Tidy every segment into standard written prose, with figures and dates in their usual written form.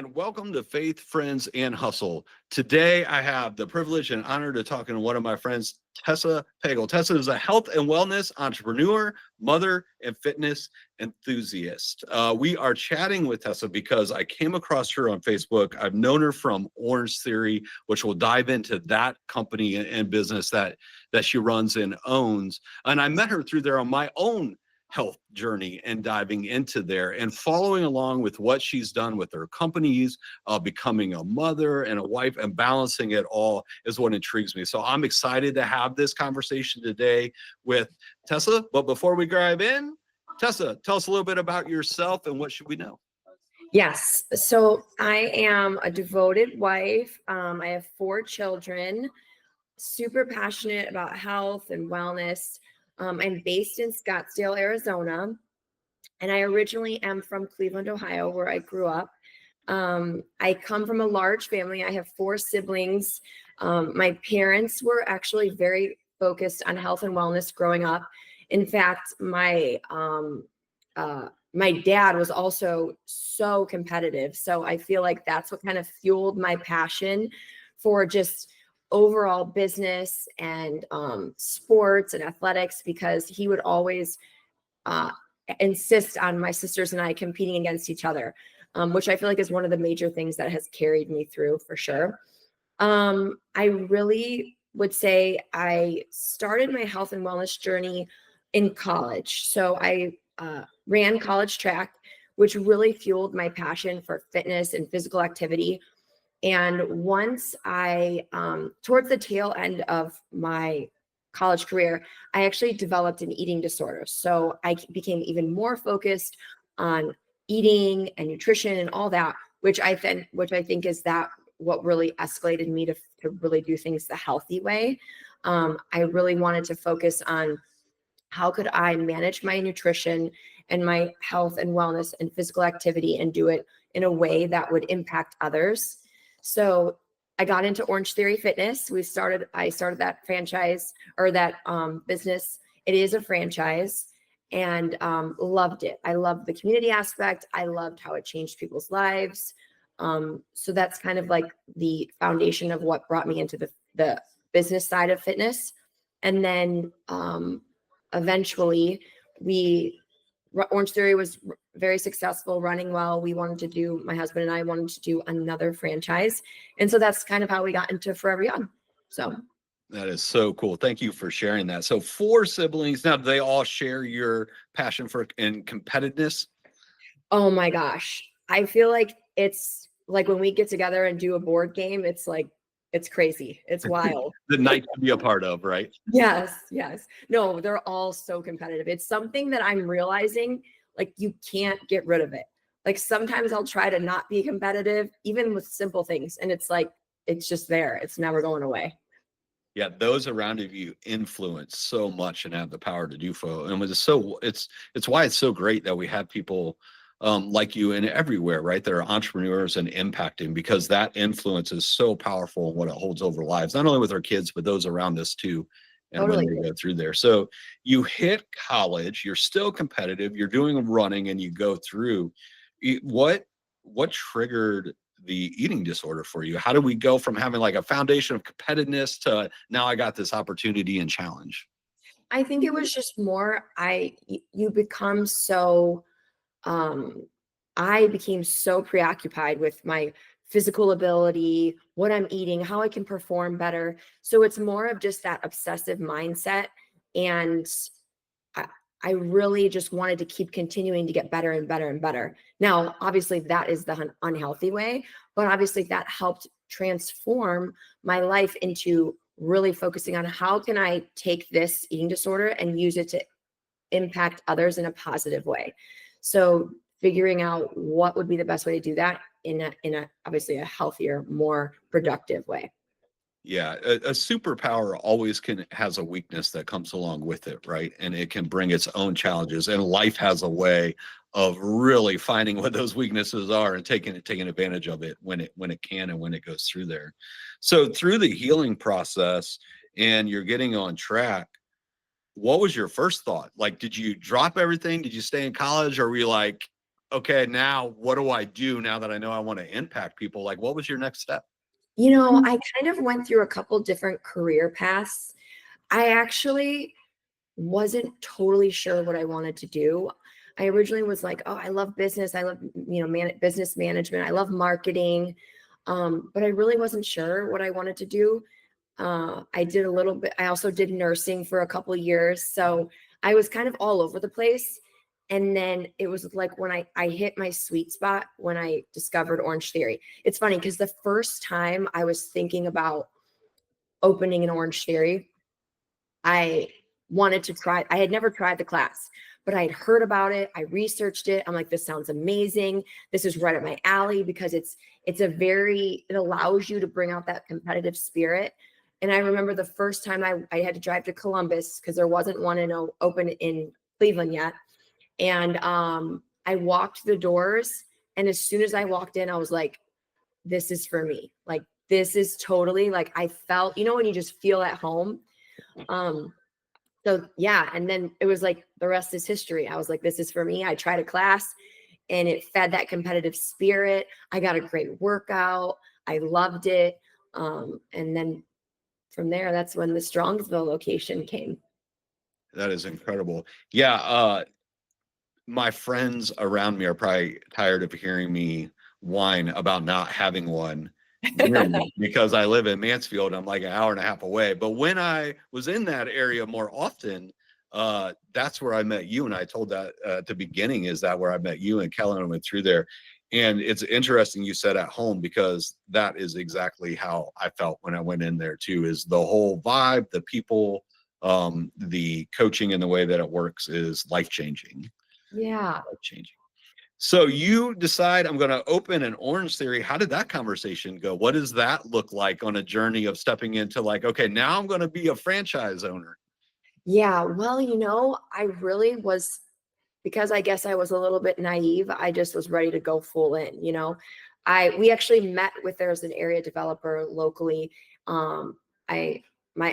and welcome to Faith, Friends, and Hustle. Today, I have the privilege and honor to talk to one of my friends, Tessa Pagel. Tessa is a health and wellness entrepreneur, mother, and fitness enthusiast. We are chatting with Tessa because I came across her on Facebook. I've known her from Orangetheory, which will dive into that company and business that she runs and owns. And I met her through there on my own health journey and diving into there and following along with what she's done with her companies, becoming a mother and a wife and balancing it all is what intrigues me. So I'm excited to have this conversation today with Tessa. But before we dive in, Tessa, tell us a little bit about yourself and what should we know? Yes. So I am a devoted wife. I have 4 children, super passionate about health and wellness. I'm based in Scottsdale, Arizona, and I originally am from Cleveland, Ohio, where I grew up. I come from a large family. I have 4 siblings. My parents were actually very focused on health and wellness growing up. In fact, my dad was also so competitive. So I feel like that's what kind of fueled my passion for just overall business and sports and athletics, because he would always insist on my sisters and I competing against each other, which I feel like is one of the major things that has carried me through for sure. I really would say I started my health and wellness journey in college. So I ran college track, which really fueled my passion for fitness and physical activity. And once I, towards the tail end of my college career, I actually developed an eating disorder. So I became even more focused on eating and nutrition and all that, which I think is that what really escalated me to really do things the healthy way. I really wanted to focus on how could I manage my nutrition and my health and wellness and physical activity and do it in a way that would impact others. So I got into Orangetheory Fitness. I started that franchise or that business. It is a franchise, and loved it. I loved the community aspect. I loved how it changed people's lives. So that's kind of like the foundation of what brought me into the business side of fitness. And then eventually Orangetheory was very successful, running well. My husband and I wanted to do another franchise. And so that's kind of how we got into Forever Young. So That is so cool. Thank you for sharing that. So 4 siblings. Now, do they all share your passion for and competitiveness? Oh my gosh. I feel like it's like when we get together and do a board game, it's crazy. It's wild. The night to be a part of, right? Yes. No, they're all so competitive. It's something that I'm realizing, like, you can't get rid of it. Like, sometimes I'll try to not be competitive, even with simple things. And it's like, it's just there. It's never going away. Yeah, those around you influence so much and have the power to do so. And it's why it's so great that we have people like you and everywhere, right? That are entrepreneurs and impacting, because that influence is so powerful in what it holds over lives, not only with our kids, but those around us too. And Totally. when they go through there. So you hit college, you're still competitive, you're doing running, and you go through. What triggered the eating disorder for you? How do we go from having like a foundation of competitiveness to now I got this opportunity and challenge? I think it was just more, you become so, I became so preoccupied with my physical ability, what I'm eating, how I can perform better. So it's more of just that obsessive mindset. And I really just wanted to keep continuing to get better and better and better. Now, obviously that is the unhealthy way, but obviously that helped transform my life into really focusing on how can I take this eating disorder and use it to impact others in a positive way. So figuring out what would be the best way to do that in a obviously a healthier, more productive way. Yeah, a superpower always has a weakness that comes along with it, right? And it can bring its own challenges. And life has a way of really finding what those weaknesses are and taking advantage of it when it can and when it goes through there. So through the healing process and you're getting on track, what was your first thought? Like, did you drop everything? Did you stay in college? Or were you like, okay, now what do I do now that I know I want to impact people? Like, what was your next step? I kind of went through a couple different career paths. I actually wasn't totally sure what I wanted to do. I originally was like, oh, I love business. I love, business management. I love marketing. But I really wasn't sure what I wanted to do. I did a little bit. I also did nursing for a couple of years. So I was kind of all over the place. And then it was like when I hit my sweet spot when I discovered Orangetheory. It's funny because the first time I was thinking about opening an Orangetheory, I wanted to try. I had never tried the class, but I had heard about it. I researched it. I'm like, this sounds amazing. This is right up my alley because it allows you to bring out that competitive spirit. And I remember the first time I had to drive to Columbus because there wasn't one open in Cleveland yet. And I walked the doors. And as soon as I walked in, I was like, this is for me. Like, this is totally like, I felt, when you just feel at home. So yeah, and then it was like the rest is history. I was like, this is for me. I tried a class and it fed that competitive spirit. I got a great workout. I loved it. And then from there, that's when the Strongsville location came. That is incredible. Yeah. My friends around me are probably tired of hearing me whine about not having one near me because I live in Mansfield. I'm like an hour and a half away. But when I was in that area more often, that's where I met you. And I told that at the beginning, is that where I met you and Kellen went through there. And it's interesting you said at home, because that is exactly how I felt when I went in there too, is the whole vibe, the people, the coaching and the way that it works is life-changing. Yeah. Life-changing. So you decide, I'm going to open an Orangetheory. How did that conversation go? What does that look like on a journey of stepping into like, okay, now I'm going to be a franchise owner? Yeah. Well, I really was, because I guess I was a little bit naive. I just was ready to go full in. We actually met with, there's an area developer locally. My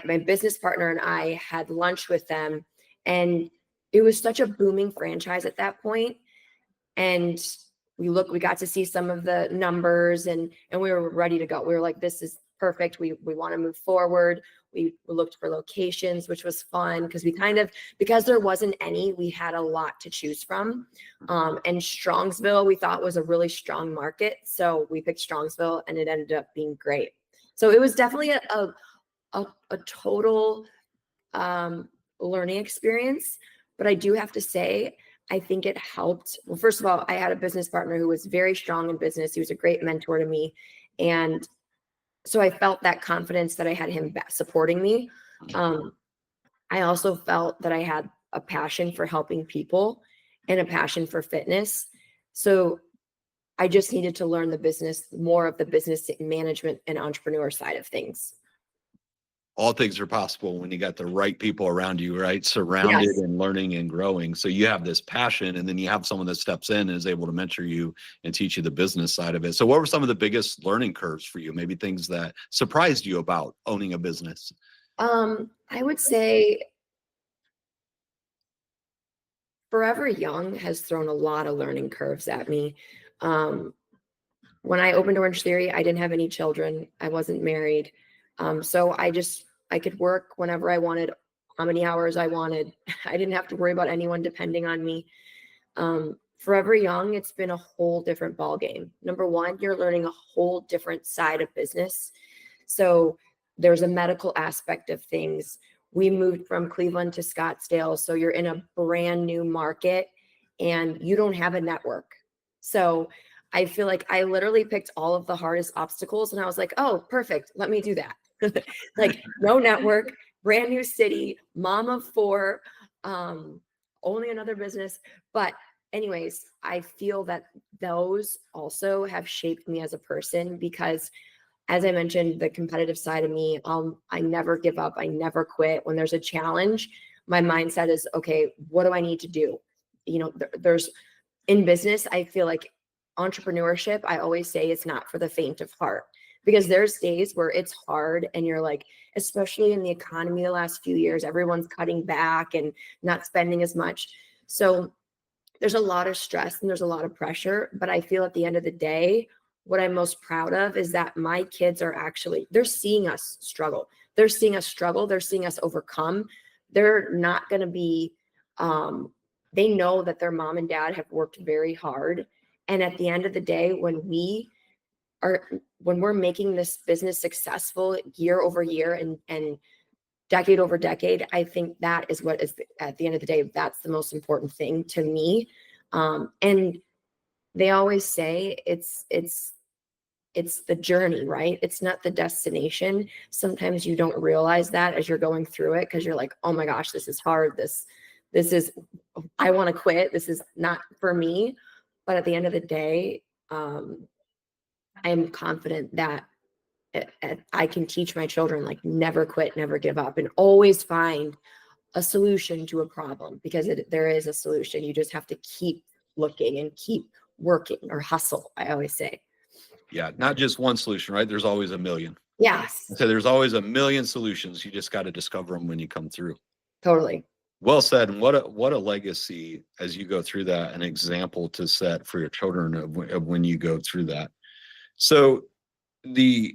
business partner and I had lunch with them, and it was such a booming franchise at that point. And we got to see some of the numbers, and we were ready to go. We were like, this is perfect. We want to move forward. We looked for locations, which was fun because there wasn't any, we had a lot to choose from. And Strongsville, we thought was a really strong market. So we picked Strongsville, and it ended up being great. So it was definitely a total learning experience. But I do have to say, I think it helped. Well, first of all, I had a business partner who was very strong in business. He was a great mentor to me. And so I felt that confidence that I had him supporting me. I also felt that I had a passion for helping people and a passion for fitness. So I just needed to learn more of the business management and entrepreneur side of things. All things are possible when you got the right people around you, right? Surrounded Yes. and learning and growing. So you have this passion, and then you have someone that steps in and is able to mentor you and teach you the business side of it. So what were some of the biggest learning curves for you? Maybe things that surprised you about owning a business? I would say Forever Young has thrown a lot of learning curves at me. When I opened Orangetheory, I didn't have any children. I wasn't married. So I could work whenever I wanted, how many hours I wanted. I didn't have to worry about anyone depending on me. Forever Young, it's been a whole different ballgame. Number one, you're learning a whole different side of business. So there's a medical aspect of things. We moved from Cleveland to Scottsdale. So you're in a brand new market and you don't have a network. So I feel like I literally picked all of the hardest obstacles, and I was like, oh, perfect. Let me do that. Like, no network, brand new city, mom of 4, only another business. But anyways, I feel that those also have shaped me as a person because, as I mentioned, the competitive side of me, I never give up. I never quit. When there's a challenge, my mindset is, okay, what do I need to do? There's in business, I feel like entrepreneurship, I always say it's not for the faint of heart, because there's days where it's hard and you're like, especially in the economy the last few years, everyone's cutting back and not spending as much. So there's a lot of stress and there's a lot of pressure, but I feel at the end of the day, what I'm most proud of is that my kids are actually, they're seeing us struggle. They're seeing us struggle. They're seeing us overcome. They're not going to be, they know that their mom and dad have worked very hard. And at the end of the day, when we're making this business successful year over year and decade over decade, I think that is what is, at the end of the day, that's the most important thing to me. And they always say it's the journey, right? It's not the destination. Sometimes you don't realize that as you're going through it, because you're like, oh my gosh, this is hard. This is, I want to quit. This is not for me. But at the end of the day, I'm confident that I can teach my children, like, never quit, never give up, and always find a solution to a problem, because there is a solution. You just have to keep looking and keep working, or hustle, I always say. Yeah, not just one solution, right? There's always a million. Yes, So there's always a million solutions. You just got to discover them when you come through. totally. Well said. And what a legacy as you go through that, an example to set for your children of when you go through that. So I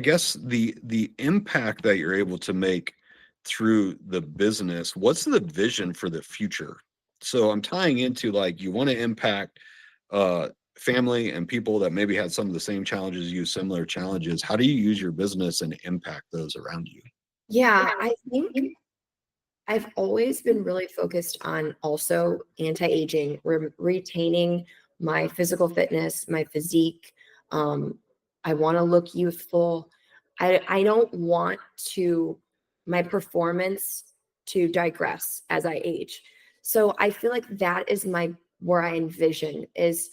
guess the impact that you're able to make through the business, what's the vision for the future? So I'm tying into, like, you want to impact family and people that maybe had some of the same challenges, you similar challenges. How do you use your business and impact those around you? Yeah, I think I've always been really focused on also anti-aging, retaining my physical fitness, my physique. I want to look youthful. I don't want my performance to digress as I age. So I feel like that is where I envision is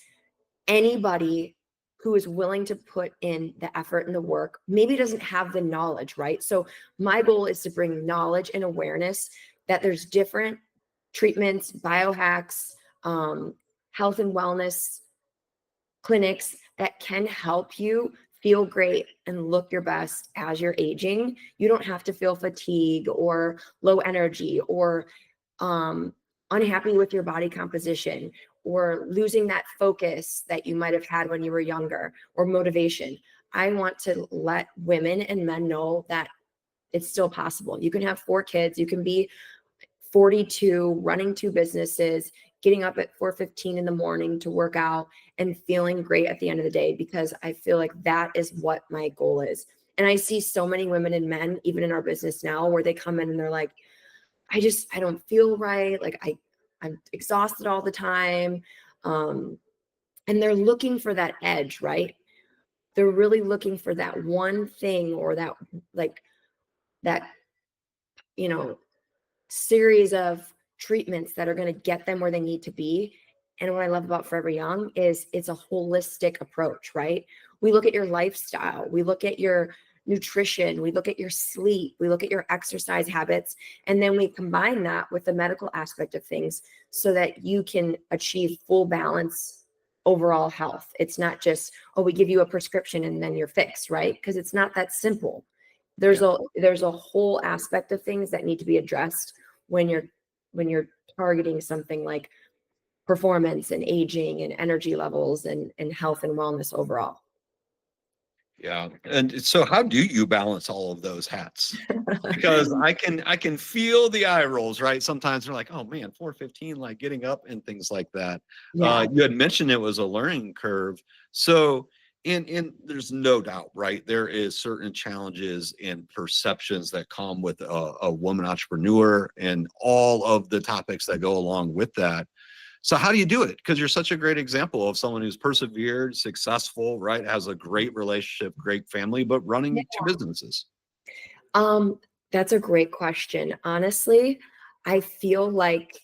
anybody who is willing to put in the effort and the work, maybe doesn't have the knowledge, right? So my goal is to bring knowledge and awareness that there's different treatments, biohacks, health and wellness clinics that can help you feel great and look your best as you're aging. You don't have to feel fatigue or low energy or unhappy with your body composition or losing that focus that you might have had when you were younger, or motivation. I want to let women and men know that it's still possible. You can have 4 kids, you can be 42, running 2 businesses, getting up at 4:15 in the morning to work out and feeling great at the end of the day, because I feel like that is what my goal is. And I see so many women and men, even in our business now, where they come in and they're like, I don't feel right. Like I'm exhausted all the time. And they're looking for that edge, right? They're really looking for that one thing, or that, like, that, you know, series of treatments that are going to get them where they need to be. And what I love about Forever Young is it's a holistic approach, right? We look at your lifestyle, we look at your nutrition, we look at your sleep, we look at your exercise habits, and then we combine that with the medical aspect of things so that you can achieve full balance overall health. It's not just, oh, we give you a prescription and then you're fixed, right? Because it's not that simple. There's a whole aspect of things that need to be addressed when you're targeting something like performance and aging and energy levels and health and wellness overall. Yeah. And so how do you balance all of those hats? Because I can feel the eye rolls, right? Sometimes they're like, oh man, 4:15, like getting up and things like that. Yeah. You had mentioned it was a learning curve. So and there's no doubt, right? There is certain challenges and perceptions that come with a woman entrepreneur and all of the topics that go along with that. So how do you do it? Because you're such a great example of someone who's persevered, successful, right? Has a great relationship, great family, but running 2 businesses. That's a great question. Honestly, I feel like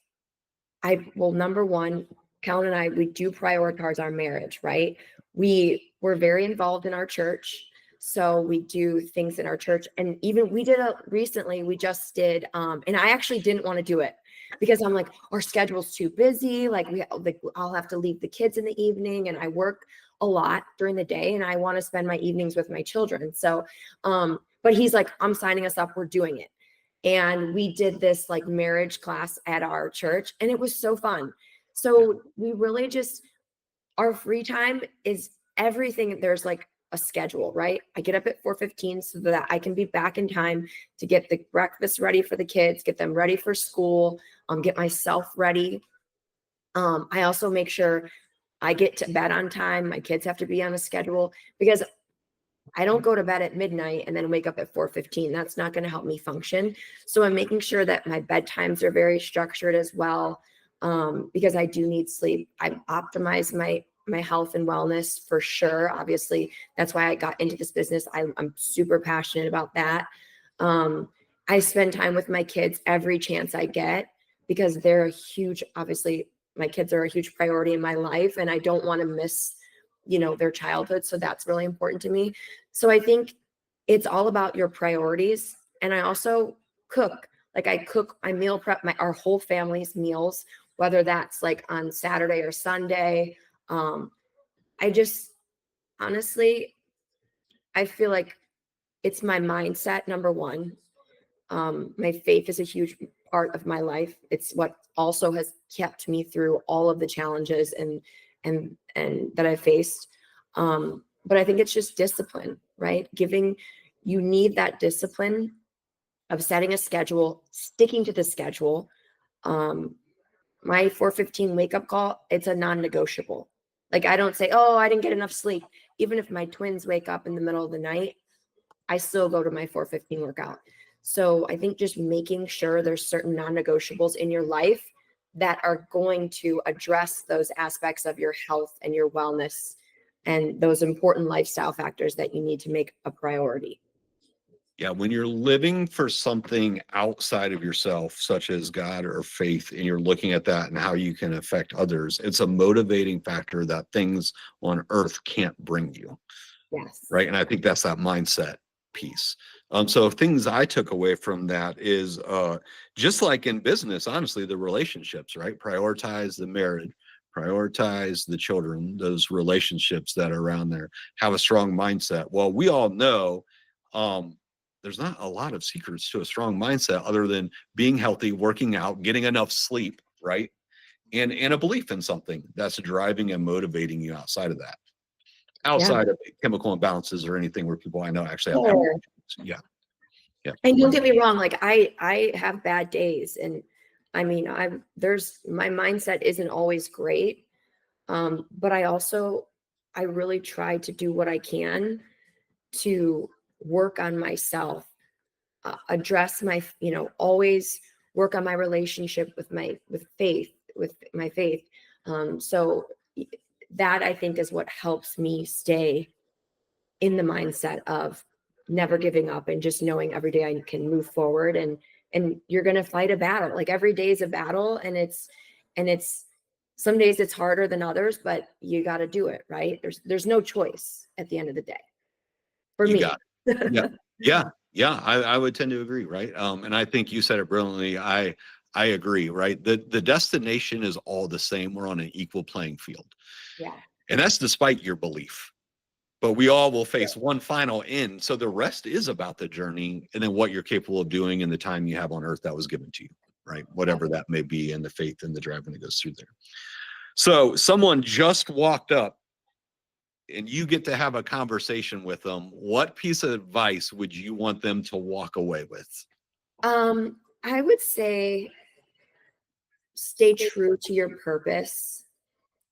number one, Kellen and I, we do prioritize our marriage, right? We're very involved in our church. So we do things in our church. And even recently, we just did, and I actually didn't want to do it because I'm like, our schedule's too busy. Like I'll have to leave the kids in the evening, and I work a lot during the day, and I want to spend my evenings with my children. So, but he's like, I'm signing us up. We're doing it. And we did this like marriage class at our church, and it was so fun. So we really just, our free time is everything. There's like a schedule, right? I get up at 4:15 so that I can be back in time to get the breakfast ready for the kids, get them ready for school, get myself ready. I also make sure I get to bed on time. My kids have to be on a schedule, because I don't go to bed at midnight and then wake up at 4:15. That's not going to help me function. So I'm making sure that my bedtimes are very structured as well, because I do need sleep. I optimize my health and wellness for sure. Obviously, that's why I got into this business. I'm super passionate about that. I spend time with my kids every chance I get, because they're a huge, obviously, my kids are a huge priority in my life, and I don't want to miss, their childhood. So that's really important to me. So I think it's all about your priorities. And I also cook. Like I meal prep our whole family's meals, whether that's like on Saturday or Sunday. I just, honestly, I feel like it's my mindset, number one. My faith is a huge part of my life. It's what also has kept me through all of the challenges and that I faced. But I think it's just discipline, right? You need that discipline of setting a schedule, sticking to the schedule. My 4:15 wake up call, it's a non-negotiable. Like I don't say, oh, I didn't get enough sleep. Even if my twins wake up in the middle of the night, I still go to my 4:15 workout. So I think just making sure there's certain non-negotiables in your life that are going to address those aspects of your health and your wellness and those important lifestyle factors that you need to make a priority. Yeah, when you're living for something outside of yourself, such as God or faith, and you're looking at that and how you can affect others, it's a motivating factor that things on earth can't bring you. Yes. Right. And I think that's that mindset piece. So things I took away from that is just like in business, honestly, the relationships, right? Prioritize the marriage, prioritize the children, those relationships that are around there, have a strong mindset. Well, we all know there's not a lot of secrets to a strong mindset other than being healthy, working out, getting enough sleep, right? And a belief in something that's driving and motivating you outside of that. Yeah. Outside of chemical imbalances or anything where people I know actually have Sure. yeah. Yeah. And don't get me wrong, like I have bad days, and I mean, my mindset isn't always great. But I really try to do what I can to work on myself, address always work on my relationship with my faith. So that I think is what helps me stay in the mindset of never giving up and just knowing every day I can move forward, and you're going to fight a battle. Like every day is a battle, and it's some days it's harder than others, but you got to do it, right? There's no choice at the end of the day for You me. got it. Yeah. Yeah. Yeah. I would tend to agree. Right. And I think you said it brilliantly. I agree. Right. The destination is all the same. We're on an equal playing field. Yeah. And that's despite your belief. But we all will face one final end. So the rest is about the journey and then what you're capable of doing in the time you have on earth that was given to you, right? Whatever that may be, and the faith and the driving that goes through there. So someone just walked up and you get to have a conversation with them. What piece of advice would you want them to walk away with? I would say stay true to your purpose,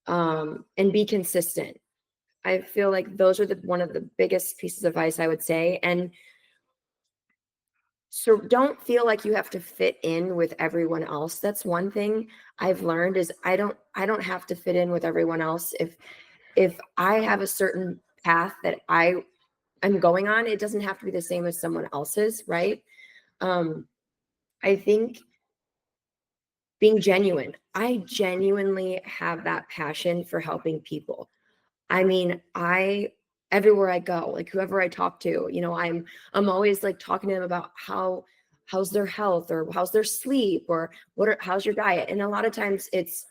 and be consistent. I feel like those are one of the biggest pieces of advice I would say. And so don't feel like you have to fit in with everyone else. That's one thing I've learned is I don't have to fit in with everyone else. If I have a certain path that I'm going on, it doesn't have to be the same as someone else's, right? I think being genuine. I genuinely have that passion for helping people. I mean, everywhere I go, like whoever I talk to, I'm always like talking to them about how's their health or how's their sleep or how's your diet. And a lot of times it's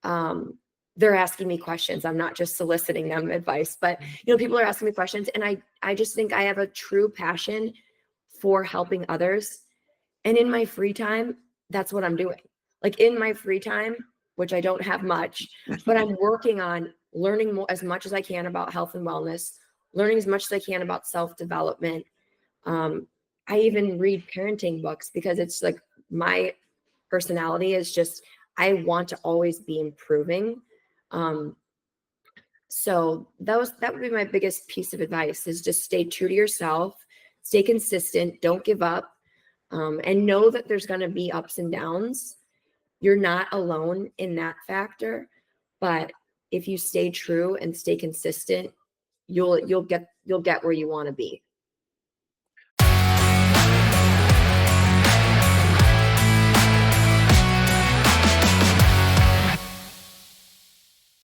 they're asking me questions. I'm not just soliciting them advice, but people are asking me questions, and I just think I have a true passion for helping others. And in my free time, that's what I'm doing. Like in my free time, which I don't have much, but I'm working on learning more, as much as I can about health and wellness, learning as much as I can about self-development. I even read parenting books because it's like my personality is just, I want to always be improving. So that would be my biggest piece of advice, is just stay true to yourself, stay consistent, don't give up, and know that there's going to be ups and downs. You're not alone in that factor, but if you stay true and stay consistent, you'll get where you want to be.